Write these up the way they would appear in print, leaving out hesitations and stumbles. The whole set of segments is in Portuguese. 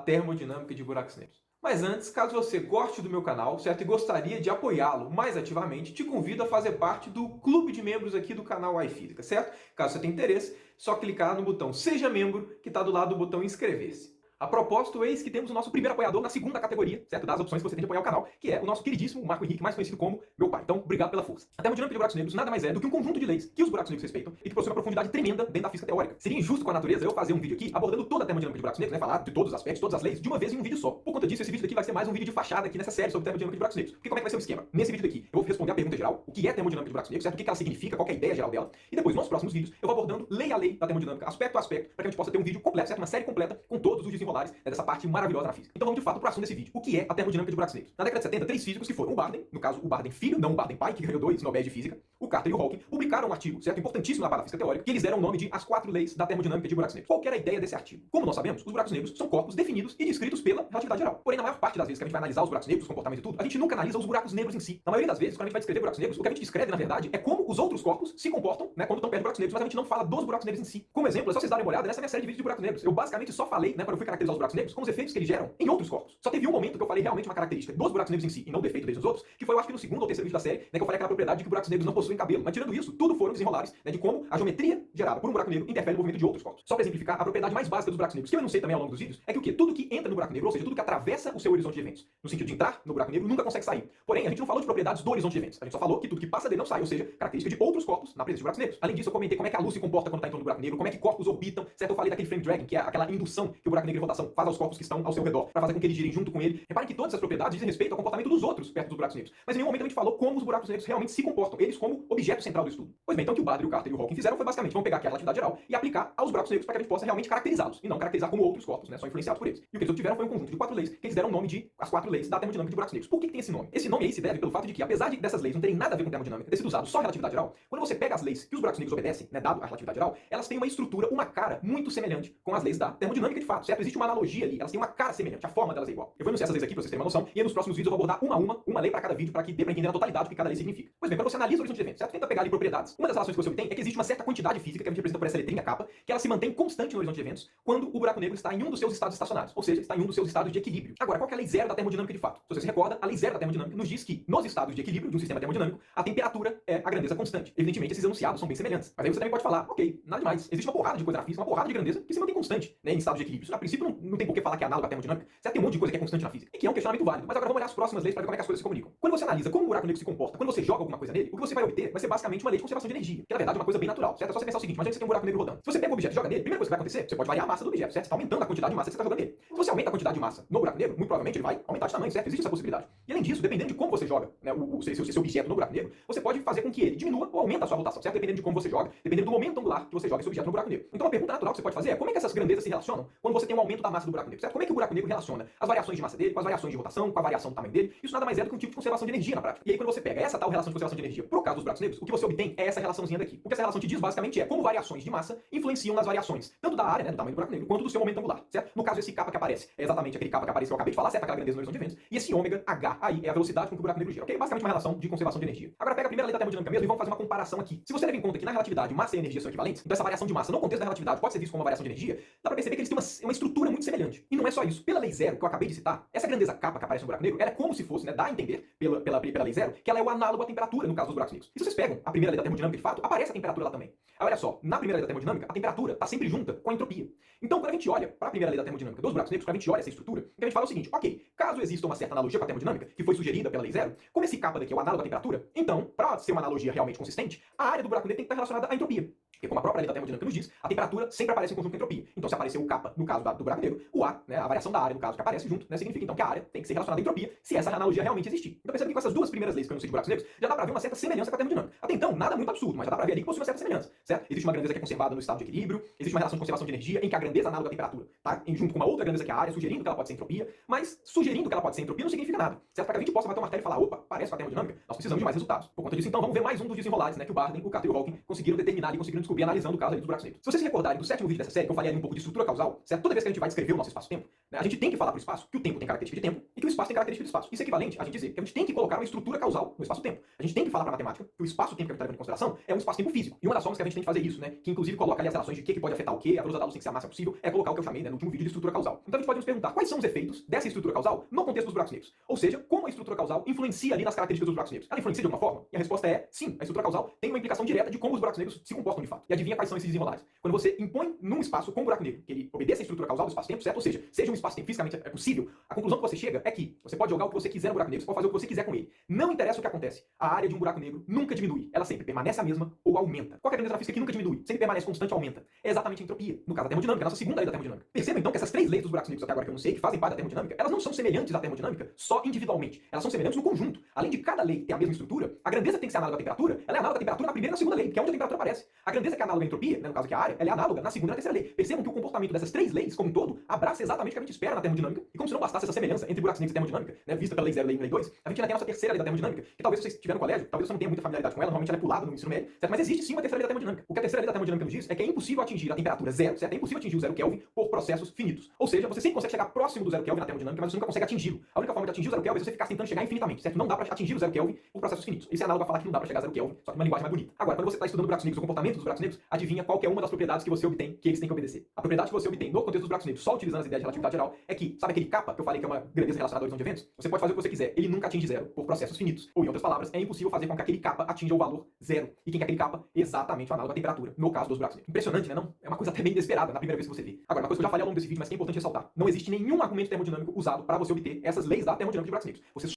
termodinâmica de buracos negros. Mas antes, caso você goste do meu canal, certo, e gostaria de apoiá-lo mais ativamente, te convido a fazer parte do clube de membros aqui do canal iFísica, certo? Caso você tenha interesse, só clicar no botão Seja Membro, que está do lado do botão Inscrever-se. A propósito, eis que temos o nosso primeiro apoiador na segunda categoria, certo? Das opções que você tem de apoiar o canal, que é o nosso queridíssimo Marco Henrique, mais conhecido como meu pai. Então, obrigado pela força. A termodinâmica de buracos negros nada mais é do que um conjunto de leis que os buracos negros respeitam e que possui uma profundidade tremenda dentro da física teórica. Seria injusto com a natureza eu fazer um vídeo aqui abordando toda a termodinâmica de buracos negros, né? Falar de todos os aspectos, todas as leis, de uma vez em um vídeo só. Por conta disso, esse vídeo daqui vai ser mais um vídeo de fachada aqui nessa série sobre termodinâmica de buracos negros. Porque como é que vai ser o esquema? Nesse vídeo daqui, eu vou responder a pergunta geral, o que é termodinâmica de buracos negros, certo? O que ela significa, qual é a ideia geral dela. E depois, nos próximos vídeos, eu vou abordando lei a lei da termodinâmica, aspecto a aspecto, para que a gente possa ter um vídeo completo, certo? Uma série completa com todos os desenrolares, né, dessa parte maravilhosa na física. Então vamos de fato para o assunto desse vídeo. O que é a termodinâmica de buracos negros? Na década de 70, três físicos que foram o Barden, no caso o Barden filho, não o Barden pai, que ganhou 2 Nobéis de Física, o Carter e o Hawking, publicaram um artigo, certo? Importantíssimo na parte da física teórica, que eles deram o nome de As Quatro Leis da Termodinâmica de Buracos Negros. Qual que era a ideia desse artigo? Como nós sabemos, os buracos negros são corpos definidos e descritos pela relatividade geral. Porém, na maior parte das vezes que a gente vai analisar os buracos negros, os comportamentos e tudo, a gente nunca analisa os buracos negros em si. Na maioria das vezes, quando a gente vai descrever buracos negros, o que a gente descreve, na verdade, é como os outros corpos se comportam, né, quando estão perto de buracos negros, mas a gente não fala dos buracos negros em si. Como exemplo, é só vocês darem uma olhada nessa minha série de vídeos de buracos negros. Eu basicamente só falei, né, quando eu fui caracterizar os buracos negros, com os efeitos que eles geram em outros corpos. Só teve um momento que eu falei realmente uma característica dos buracos negros em si, e não o defeito deles nos outros, que foi, eu acho que no segundo ou terceiro vídeo da série, né, que eu falei aquela propriedade de que buracos negros não possuem cabelo. Mas tirando isso, tudo foram desenrolares, né, de como a geometria gerada por um buraco negro interfere no movimento de outros corpos. Só para exemplificar, a propriedade mais básica dos buracos negros, que eu enunciei também ao longo dos vídeos, é que o quê? Tudo que entra no buraco negro, ou seja, tudo que atravessa o seu horizonte de eventos, no sentido de entrar no buraco negro, nunca consegue sair. Porém, a gente não falou de propriedades do horizonte de eventos. A gente só falou que tudo que passa dele não sai, ou seja, característica de outros corpos na presença de buracos negros. Além disso, eu comentei como é que a luz se comporta quando está em torno do buraco negro, como é que corpos orbitam, certo? Eu falei daquele frame dragging, que é aquela indução que o buraco negro em rotação faz aos corpos que estão ao seu redor, para fazer com que eles girem junto com ele. Reparem que todas essas propriedades dizem respeito ao comportamento dos outros perto dos buracos negros. Mas em nenhum momento a gente falou como os buracos negros realmente se comportam, eles como objeto central do estudo. Pois bem, então o que o Barden, o Carter e o Hawking fizeram foi basicamente, vamos pegar aqui a relatividade geral e aplicar aos buracos negros para que a gente possa realmente caracterizá-los, e não caracterizar como outros corpos, né, só influenciados por eles. E o que eles obtiveram foi um conjunto de 4 leis, que eles deram o nome de As Quatro Leis da Termodinâmica de Buracos Negros. Por que tem esse nome? Esse nome aí se deve pelo fato de que, apesar dessas leis não terem nada a ver com termodinâmica, ter sido usado só relatividade geral, quando você pega as leis que os buracos negros obedecem, né, dado a relatividade geral, elas têm uma estrutura, uma cara muito semelhante com as leis da termodinâmica de fato, certo? Existe uma analogia ali, elas têm uma cara semelhante, a forma delas é igual. Eu vou enunciar essas leis aqui para vocês terem uma noção, e aí nos próximos vídeos eu vou abordar uma lei para cada vídeo, para que dê para entender a totalidade do que cada lei significa. Pois bem, quando você analisa o horizonte de eventos, certo? Tenta pegar ali propriedades. Uma das relações que você obtém é que existe uma certa quantidade física, que a gente representa por essa letrinha capa, que ela se mantém constante no horizonte de eventos quando o buraco negro está em um dos seus estados estacionários, ou seja, está em um dos seus estados de equilíbrio. Agora, qual que é a lei zero da termodinâmica de fato? Se você se recorda, a lei zero da termodinâmica nos diz que nos estados de equilíbrio de um sistema termodinâmico, a temperatura é a grandeza constante. Evidentemente, esses enunciados são bem semelhantes. Mas aí você também pode falar, ok, nada demais. Existe uma porrada de coisa na física, uma porrada de grandeza que se mantém constante, né, em estado de equilíbrio. Isso, a princípio, não tem por que falar que é análogo à termodinâmica. Certo? Tem um monte de coisa que é constante na física. E que é um questionamento válido. Mas agora vamos olhar as próximas leis para ver como é que as coisas se comunicam. Quando você analisa como o buraco negro se comporta, quando você joga alguma coisa nele, o que você vai obter vai ser basicamente uma lei de conservação de energia. Que na verdade é uma coisa bem natural, certo? É só você pensar o seguinte, imagina que você tem um buraco negro rodando. Se você pega o objeto e joga nele, a primeira coisa que vai acontecer, você pode variar a massa do objeto, certo? Você está aumentando a quantidade de massa que você está jogando nele. Se você aumenta a quantidade de massa no buraco negro, muito provavelmente ele vai aumentar de tamanho, certo? Existe essa possibilidade. E além disso, dependendo de como você joga, né, seu objeto no buraco negro, você pode fazer com que ele diminua ou aumente a sua rotação, certo? Dependendo de como você joga, dependendo do momento angular que você joga esse objeto no buraco negro. Então a pergunta natural que você pode fazer é como é que essas grandezas se relacionam quando você tem um aumento da massa do buraco negro, certo? Como é que o buraco negro relaciona as variações de massa dele com as variações de rotação, com a variação do tamanho dele? Isso nada mais é do que um tipo de conservação de energia na prática. E aí quando você pega essa tal relação de conservação de energia pro caso dos buracos negros, o que você obtém é essa relaçãozinha daqui. O que essa relação te diz basicamente é como variações de massa influenciam nas variações, tanto da área, né, do tamanho do buraco negro, quanto do seu momento angular, certo? No caso, esse kappa que aparece é exatamente aquele kappa que aparece que eu acabei de falar, certo? Aquela grandeza no horizonte de eventos. E esse ômega H aí é a velocidade com que o buraco negro gira, ok? Basicamente uma relação de conservação de energia. Agora pega a primeira lei da termodinâmica mesmo e vamos fazer uma comparação aqui. Se você leva em conta que na relatividade massa e energia são equivalentes, então essa variação de massa no contexto da relatividade pode ser visto como uma variação de energia, dá pra perceber que eles têm uma estrutura muito semelhante. E não é só isso. Pela lei zero, que eu acabei de citar, essa grandeza kappa que aparece no buraco negro, ela é como se fosse, né, dá a entender, pela lei zero, que ela é o análogo à temperatura no caso dos buracos negros. E se vocês pegam a primeira lei da termodinâmica de fato, aparece a temperatura lá também. Aí, olha só, na primeira lei da termodinâmica, a temperatura está sempre junta com a entropia. Então, quando a gente olha para a primeira lei da termodinâmica dos buracos negros, quando a gente olha essa estrutura, então a gente fala o seguinte, ok, caso exista uma certa analogia com a termodinâmica, que foi sugerida pela lei zero, como esse kappa daqui é o análogo à temperatura, então, para ser uma analogia realmente consistente, a área do buraco negro tem que estar relacionada à entropia. Porque como a própria lei da termodinâmica nos diz, a temperatura sempre aparece em conjunto com a entropia. Então, se aparecer o kappa no caso do buraco negro, o A, né, a variação da área no caso que aparece junto, né, significa então que a área tem que ser relacionada à entropia, se essa analogia realmente existir. Então percebe que com essas duas primeiras leis que eu não sei de buracos negros, já dá pra ver uma certa semelhança com a termodinâmica. Até então, nada muito absurdo, mas já dá pra ver ali que possui uma certa semelhança, certo? Existe uma grandeza que é conservada no estado de equilíbrio, existe uma relação de conservação de energia em que a grandeza análoga à temperatura tá junto com uma outra grandeza que é a área, sugerindo que ela pode ser entropia, mas sugerindo que ela pode ser entropia não significa nada, certo? Para que a gente possa bater o martelo e falar, opa, parece com a termodinâmica, nós precisamos de mais resultados. Por conta disso, então, vamos ver mais um dos desenrolares, né, que o Barden, o Carter e o Hawking conseguiram determinar e conseguiram descobrir analisando o caso ali dos buracos negros. Se vocês se recordarem do sétimo vídeo dessa série, que eu falei ali um pouco de estrutura causal, certo? Toda vez que a gente vai descrever o nosso espaço-tempo, né, a gente tem que falar para o espaço que o tempo tem característica de tempo e que o espaço tem característica de espaço. Isso é equivalente a gente dizer que a gente tem que colocar uma estrutura causal no espaço-tempo. A gente tem que falar para a matemática que o espaço-tempo que a gente está levando em consideração é um espaço-tempo físico. E uma das formas que a gente tem de fazer isso, né, que inclusive coloca ali as relações de que pode afetar o que, a velocidade da luz tem que ser a máxima possível, é colocar o que eu chamei, né, no último vídeo de estrutura causal. Então a gente pode nos perguntar quais são os efeitos dessa estrutura causal no contexto dos buracos negros. Ou seja, como a estrutura causal influencia ali nas características dos buracos negros. Ela influencia de alguma forma? E a resposta é sim. A estrutura causal tem uma implicação direta de como os buracos negros se comportam de fato. E adivinha quais são esses desenrolares? Quando você impõe num espaço com um buraco negro que ele obedeça a estrutura causal do espaço-tempo, certo? Ou seja um espaço-tempo fisicamente possível, a conclusão que você chega é que você pode jogar o que você quiser no buraco negro, você pode fazer o que você quiser com ele. Não interessa o que acontece. A área de um buraco negro nunca diminui. Ela sempre permanece a mesma ou aumenta. Qual é a grandeza da física que nunca diminui? Sempre permanece constante ou aumenta. É exatamente a entropia. No caso da termodinâmica, a nossa segunda lei da termodinâmica. Perceba então que essas três leis dos buracos negros até agora que eu não sei, que fazem parte da termodinâmica, elas não são semelhantes à termodinâmica só individualmente. Elas são semelhantes no conjunto. Além de cada lei ter a mesma estrutura, a grandeza tem que ser análoga à temperatura, ela é análoga à temperatura na primeira e na segunda lei, que é onde a temperatura aparece. A grandeza que é análoga à entropia, né, no caso que é a área, ela é análoga na segunda e na terceira lei. Percebam que o comportamento dessas três leis, como um todo, abraça exatamente o que a gente espera na termodinâmica, e como se não bastasse essa semelhança entre buracos negros e termodinâmica, né, vista pela lei 0 e lei 1 e lei 2, a gente ainda tem a nossa terceira lei da termodinâmica, que talvez vocês tiveram no colégio, talvez você não tenha muita familiaridade com ela, normalmente ela é pulada no ensino médio, certo? Mas existe sim uma terceira lei da termodinâmica. O que a terceira lei da termodinâmica nos diz é que é impossível atingir a temperatura zero, certo? É impossível atingir o zero Kelvin por processos finitos. Ou seja, você sempre consegue chegar próximo do zero Kelvin na termodinâmica, mas você nunca consegue atingi-lo. A única forma de atingir o zero Kelvin é você ficar tentando chegar infinitamente, certo? Não dá para atingir o zero Kelvin por processos finitos. Isso é análogo a falar que não dá para chegar a zero Kelvin, só que uma linguagem mais bonita. Agora, quando você está estudando buracos negros, o comportamento dos buracos negros, adivinha qual que é uma das propriedades que você obtém, que eles têm que obedecer. A propriedade que você obtém no contexto dos buracos negros, só utilizando as ideias de relatividade geral, é que, sabe aquele kappa que eu falei que é uma grandeza relacionada ao horizonte de eventos? Você pode fazer o que você quiser, ele nunca atinge zero por processos finitos. Ou, em outras palavras, é impossível fazer com que aquele kappa atinja o valor zero. E quem é aquele kappa? Exatamente o análogo à temperatura, no caso dos buracos negros. Impressionante, né, não? É uma coisa até bem inesperada na primeira vez que você vê. Agora, uma coisa que eu já falei ao longo desse vídeo, mas que é importante ressaltar. Não existe nenhum argumento termodinâmico usado para você obter essas leis da termodinâmica de buracos negros. Você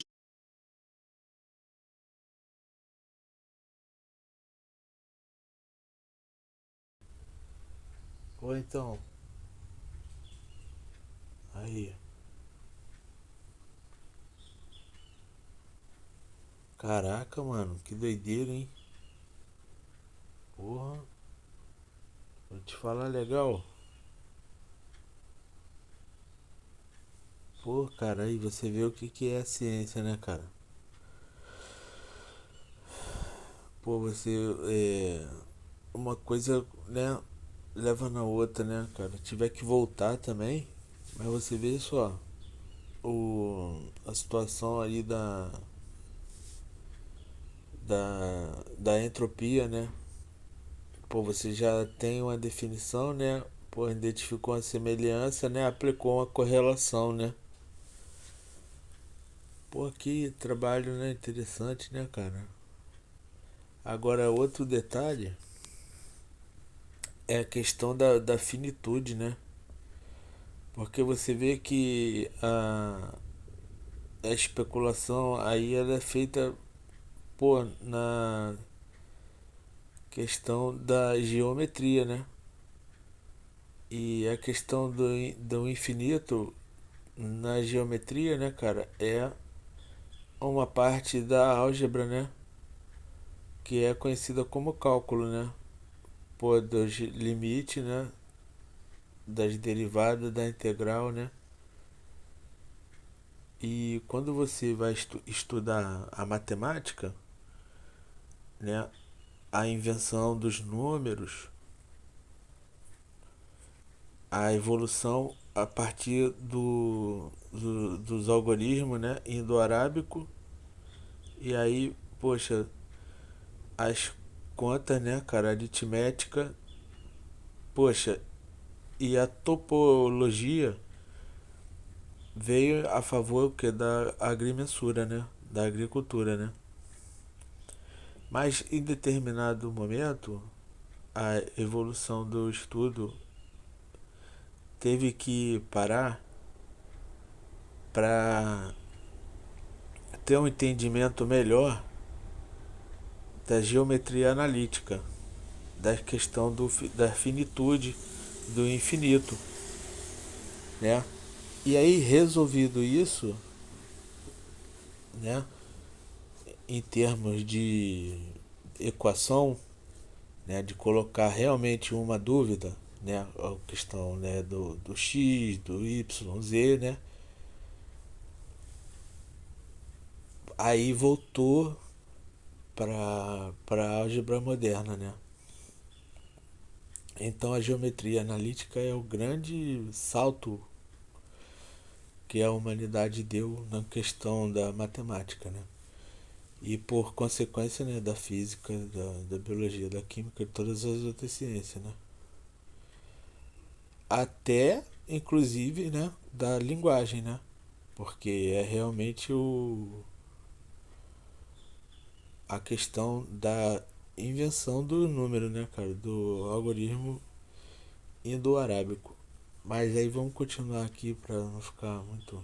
Ou então, aí, caraca, mano, que doideira, hein? Porra, vou te falar legal. Pô, cara, aí você vê o que que é a ciência, né, cara? Pô, você uma coisa, né, leva na outra, né, cara? Tiver que voltar também, mas você vê só a situação aí da entropia, né? Pô, você já tem uma definição, né? Pô, identificou uma semelhança, né? Aplicou uma correlação, né? Pô, que trabalho, né? Interessante, né, cara? Agora, outro detalhe é a questão da finitude, né? Porque você vê que a especulação aí ela é feita, pô, na questão da geometria, né? E a questão do infinito na geometria, né, cara, é uma parte da álgebra, né? Que é conhecida como cálculo, né? Pô, dos limites, né? Das derivadas da integral, né? E quando você vai estudar a matemática, né? A invenção dos números, a evolução a partir dos algoritmos, né? Indo-arábico. E aí, poxa, as contas, né, cara, aritmética, poxa, e a topologia veio a favor que da agrimensura, né, da agricultura, né. Mas em determinado momento a evolução do estudo teve que parar para ter um entendimento melhor da geometria analítica, da questão da finitude, do infinito, né? E aí, resolvido isso, né, em termos de equação, né, de colocar realmente uma dúvida, né, a questão, né, do x, do y, z, né, aí voltou para a álgebra moderna, né, Então a geometria analítica é o grande salto que a humanidade deu na questão da matemática, né? E por consequência, né, da física, da biologia, da química e todas as outras ciências, né? Até, inclusive, né, da linguagem, né? Porque é realmente a questão da invenção do número, né, cara? Do algoritmo indo-arábico. Mas aí vamos continuar aqui para não ficar muito.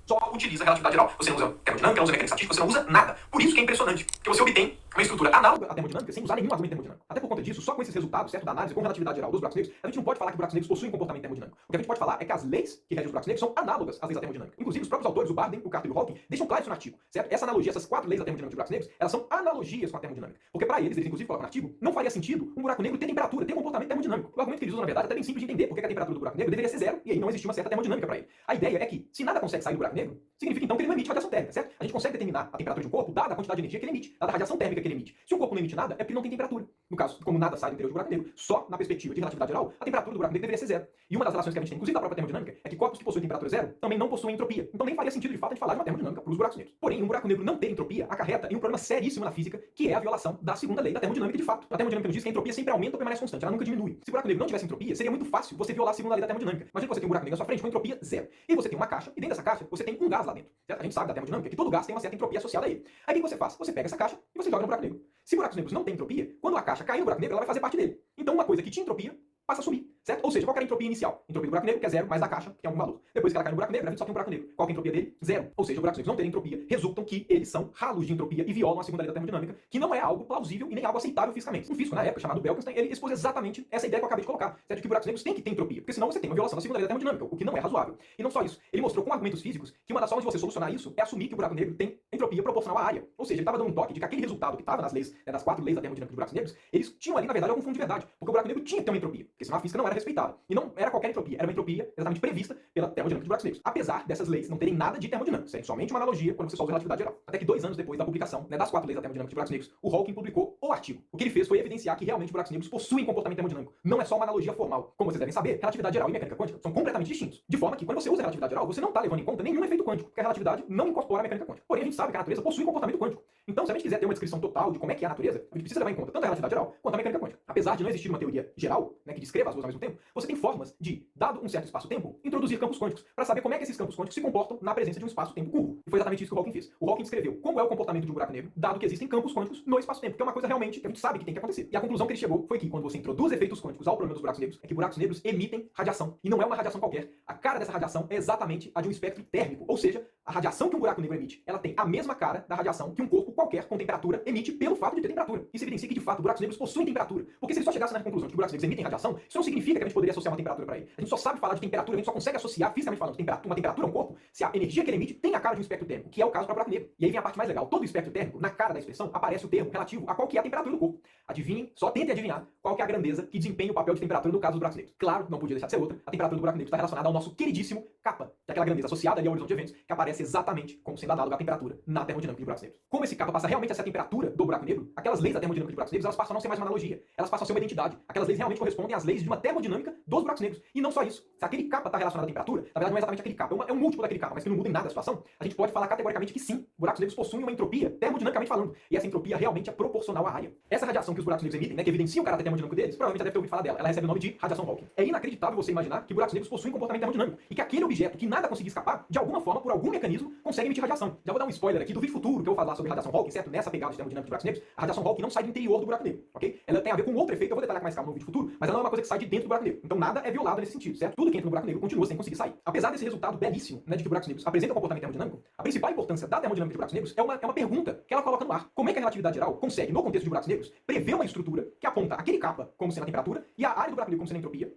Só utiliza a relatividade geral. Você não usa termodinâmica, não usa mecânica estatística, você não usa nada. Por isso que é impressionante, porque você obtém uma estrutura análoga à termodinâmica sem usar nenhum argumento termodinâmico. Até por conta disso, só com esses resultados, certo, da análise com relatividade geral dos buracos negros, a gente não pode falar que buracos negros possuem comportamento termodinâmico. O que a gente pode falar é que as leis que regem os buracos negros são análogas às leis da termodinâmica. Inclusive, os próprios autores, o Barden, o Carter e o Hawking, deixam claro isso no artigo, certo? Essa analogia, essas 4 leis da termodinâmica de buracos negros, elas são analogias com a termodinâmica. Porque para eles inclusive colocam no artigo, não faria sentido um buraco negro ter temperatura, ter comportamento termodinâmico. O argumento que eles usam, na verdade, é até bem simples de entender, porque a temperatura do buraco negro deveria ser zero, e aí não existia uma certa termodinâmica para ele. A ideia é que, se nada consegue sair do buraco negro, significa então que ele não emite radiação térmica, certo? A gente consegue determinar a temperatura de um corpo dada a quantidade de energia que ele emite, dada a radiação térmica que ele emite. Se um corpo não emite nada, é porque ele não tem temperatura. No caso, como nada sai do interior do buraco negro, só na perspectiva de relatividade geral, a temperatura do buraco negro deveria ser zero. E uma das relações que a gente tem, inclusive da própria termodinâmica, é que corpos que possuem temperatura zero também não possuem entropia. Então nem faria sentido de fato a gente falar de uma termodinâmica para os buracos negros. Porém, um buraco negro não ter entropia acarreta em um problema seríssimo na física, que é a violação da segunda lei da termodinâmica de fato. A termodinâmica nos diz que a entropia sempre aumenta ou permanece constante, ela nunca diminui. Se o buraco negro não tivesse entropia, seria muito fácil você violar a segunda lei da termodinâmica. Imagina que você tem um buraco negro na sua frente com entropia zero. E você tem uma caixa, e dentro dessa caixa você tem um gás lá dentro. Certo? A gente sabe da termodinâmica que todo gás tem uma certa entropia associada a ele. Aí o que você faz? Você pega essa caixa e você joga no buraco negro. Se buracos negros não têm entropia, quando a caixa cair no buraco negro, ela vai fazer parte dele. Então uma coisa que tinha entropia passa a sumir, certo? Ou seja, qual era a entropia inicial? Entropia do buraco negro, que é zero, mais da caixa, que é algum valor. Depois que ela cai no buraco negro, a gente só tem um buraco negro. Qual é a entropia dele? Zero. Ou seja, os buracos negros não terem entropia, resultam que eles são ralos de entropia e violam a segunda lei da termodinâmica, que não é algo plausível e nem algo aceitável fisicamente. Um físico, na época, chamado Belkenstein, ele expôs exatamente essa ideia que eu acabei de colocar, certo? Que buracos negros têm que ter entropia, porque senão você tem uma violação da segunda lei da termodinâmica, o que não é razoável. E não só isso, ele mostrou com argumentos físicos que uma das formas de você solucionar isso é assumir que o buraco negro tem entropia proporcional à área. Ou seja, ele estava dando um toque de que aquele resultado que estava nas leis, né, das 4 leis da termodinâmica de buracos negros, eles tinham ali, na verdade, algum fundo de verdade, porque o buraco negro tinha que ter uma entropia, porque senão a física não era respeitada. E não era qualquer entropia, era uma entropia exatamente prevista pela termodinâmica de buracos negros. Apesar dessas leis não terem nada de termodinâmica, é somente uma analogia quando você só usa relatividade geral. Até que 2 anos depois da publicação, né, das 4 leis da termodinâmica de buracos negros, o Hawking publicou o artigo. O que ele fez foi evidenciar que realmente buracos negros possuem comportamento termodinâmico. Não é só uma analogia formal. Como vocês devem saber, relatividade geral e mecânica quântica são completamente distintos. De forma que quando você usa relatividade geral, você não está levando em conta nenhum efeito quântico, porque a relatividade não incorpora a mecânica quântica. Porém, a gente sabe que a natureza possui comportamento quântico. Então, se a gente quiser ter uma descrição total de como é que é a natureza, a gente precisa levar em conta tanto a relatividade geral quanto a mecânica quântica. Apesar de não existir uma teoria geral, né, que descreva as duas ao mesmo tempo, você tem formas de, dado um certo espaço-tempo, introduzir campos quânticos para saber como é que esses campos quânticos se comportam na presença de um espaço-tempo curvo. E foi exatamente isso que o Hawking fez. O Hawking descreveu como é o comportamento de um buraco negro, dado que existem campos quânticos no espaço-tempo, que é uma coisa realmente que a gente sabe que tem que acontecer. E a conclusão que ele chegou foi que quando você introduz efeitos quânticos ao problema dos buracos negros, é que buracos negros emitem radiação. E não é uma radiação qualquer. A cara dessa radiação é exatamente a de um espectro térmico, ou seja, a radiação que um buraco negro emite, ela tem a mesma cara da radiação que um corpo qualquer com temperatura emite pelo fato de ter temperatura. Isso evidencia que, de fato, buracos negros possuem temperatura. Porque se ele só chegasse na conclusão de que buracos negros emitem radiação, isso não significa que a gente poderia associar uma temperatura para ele. A gente só sabe falar de temperatura, a gente só consegue associar, fisicamente falando, uma temperatura a um corpo se a energia que ele emite tem a cara de um espectro térmico, que é o caso para o buraco negro. E aí vem a parte mais legal. Todo espectro térmico, na cara da expressão, aparece o termo relativo a qual que é a temperatura do corpo. Adivinhem, só tentem adivinhar qual que é a grandeza que desempenha o papel de temperatura no caso dos buracos negros. Claro, não podia deixar de ser outra. A temperatura do buraco negro está relacionada ao nosso queridíssimo kappa, que é aquela grandeza associada ali ao horizonte de eventos, que aparece exatamente como sendo análoga à temperatura na termodinâmica de buracos negros. Como esse kappa passa realmente a ser a temperatura do buraco negro, aquelas leis da termodinâmica de buracos negros, elas passam a não ser mais uma analogia. Elas passam a ser uma identidade. Aquelas leis realmente correspondem às leis de uma termodinâmica dos buracos negros. E não só isso. Se aquele kappa está relacionado à temperatura, na verdade não é exatamente aquele kappa, é um múltiplo daquele kappa, mas que não muda em nada a situação, a gente pode falar categoricamente que sim, buracos negros possuem uma entropia, termodinamicamente falando. E essa entropia realmente é proporcional à área. Essa radiação que os buracos negros emitem, né, que evidencia o caráter termodinâmico deles, provavelmente já deve ter ouvido falar dela. Ela recebe o nome de radiação Hawking. É inacreditável você imaginar que buracos negros possuem comportamento termodinâmico e que aquele objeto que nada conseguia escapar, de alguma forma, por algum mecanismo, consegue emitir radiação. Já vou dar um spoiler aqui do vídeo futuro que eu vou falar sobre radiação Hawking, certo? Nessa pegada de termodinâmica de buracos negros, a radiação Hawking não sai do interior do buraco negro, ok? Ela tem a ver com outro efeito, eu vou detalhar com mais calma no vídeo futuro, mas ela não é uma coisa que sai de dentro do buraco negro. Então nada é violado nesse sentido, certo? Tudo que entra no buraco negro continua sem conseguir sair. Apesar desse resultado belíssimo, né, de que buracos negros apresentam comportamento termodinâmico, a principal importância da termodinâmica de buracos negros é uma pergunta que ela coloca no ar. Como é que a relatividade geral consegue, no contexto de buracos negros, prever uma estrutura que aponta aquele kappa como sendo a temperatura e a área do buraco negro como sendo a entropia?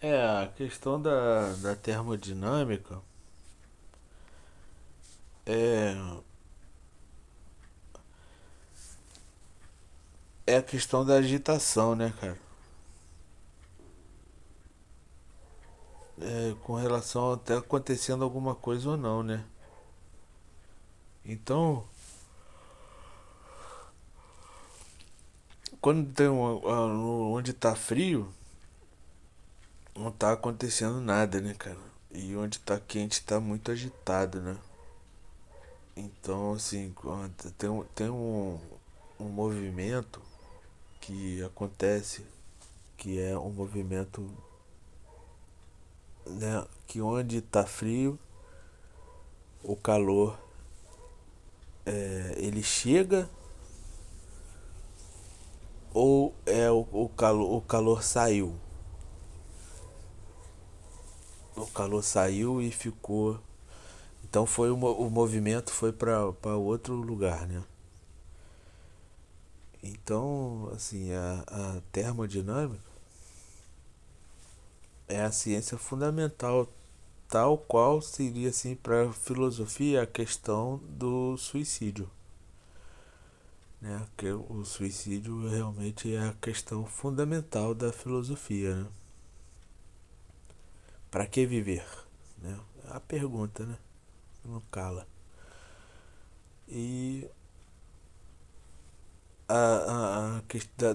É, a questão da termodinâmica é, é a questão da agitação, né, cara? É, com relação a até acontecendo alguma coisa ou não, né? Então, quando tem onde tá frio, não tá acontecendo nada, né, cara? E onde tá quente tá muito agitado, né? Então, assim, tem um movimento que acontece, que é um movimento, né, que onde tá frio, o calor ele chega ou o calor saiu. O calor saiu e ficou. Então o movimento foi para outro lugar, né? Então, assim, a termodinâmica é a ciência fundamental, tal qual seria assim para a filosofia a questão do suicídio, né? Que o suicídio realmente é a questão fundamental da filosofia, né? Para que viver, né? A pergunta, né? Não cala. E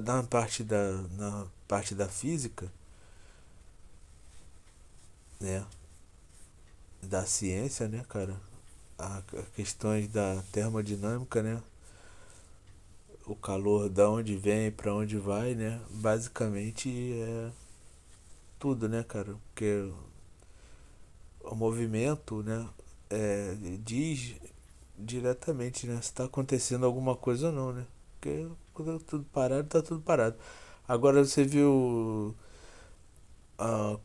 na parte da física, né? Da ciência, né, cara? Questões da termodinâmica, né? O calor da onde vem para onde vai, né? Basicamente é tudo, né, cara? Porque o movimento, né, diz diretamente, né, se está acontecendo alguma coisa ou não, né? Porque quando tá tudo parado, tá tudo parado. Agora você viu a,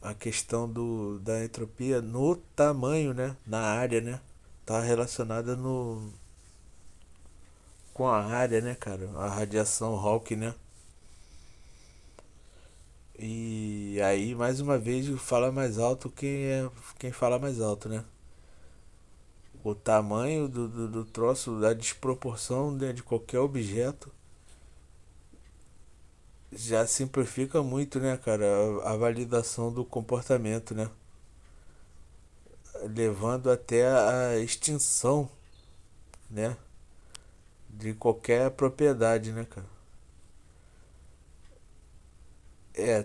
a questão da entropia no tamanho, né? Na área, né? Tá relacionada com a área, né, cara? A radiação Hawking, né? E aí, mais uma vez, fala mais alto quem fala mais alto, né? O tamanho do troço, da desproporção, né, de qualquer objeto já simplifica muito, né, cara, a validação do comportamento, né? Levando até a extinção, né, de qualquer propriedade, né, cara?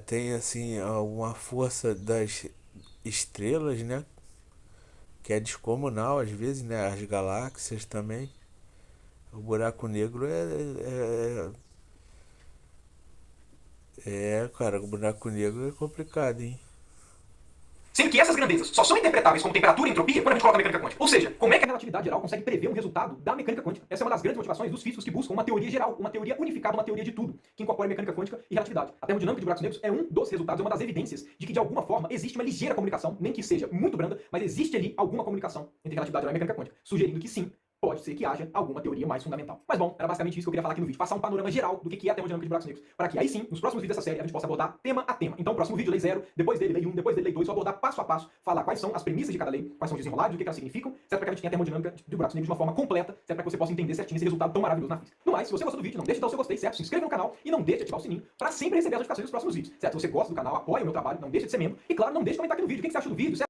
Tem assim uma força das estrelas, né, que é descomunal às vezes, né, as galáxias também. O buraco negro cara, o buraco negro é complicado, hein? Sendo que essas grandezas só são interpretáveis como temperatura e entropia quando a gente coloca a mecânica quântica. Ou seja, como é que a relatividade geral consegue prever um resultado da mecânica quântica? Essa é uma das grandes motivações dos físicos que buscam uma teoria geral, uma teoria unificada, uma teoria de tudo, que incorpora mecânica quântica e relatividade. A termodinâmica de buracos negros é um dos resultados, é uma das evidências de que, de alguma forma, existe uma ligeira comunicação, nem que seja muito branda, mas existe ali alguma comunicação entre relatividade geral e mecânica quântica, sugerindo que sim, pode ser que haja alguma teoria mais fundamental. Mas bom, era basicamente isso que eu queria falar aqui no vídeo. Passar um panorama geral do que é a termodinâmica de buracos negros. Para que aí sim, nos próximos vídeos dessa série, a gente possa abordar tema a tema. Então, o próximo vídeo, lei 0, depois dele, lei 1, depois dele, lei 2, vou abordar passo a passo, falar quais são as premissas de cada lei, quais são os desenrolados, o que elas significam, certo? Para que a gente tenha a termodinâmica de buracos negros de uma forma completa, certo? Para que você possa entender certinho esse resultado tão maravilhoso na física. No mais, se você gostou do vídeo, não deixe de dar o seu gostei, certo? Se inscreva no canal e não deixe de ativar o sininho para sempre receber as notificações dos próximos vídeos, certo? Se você gosta do canal, apoia o meu trabalho, não deixe de ser membro e, claro, não deixe de comentar aqui no vídeo o que você achou do vídeo, certo?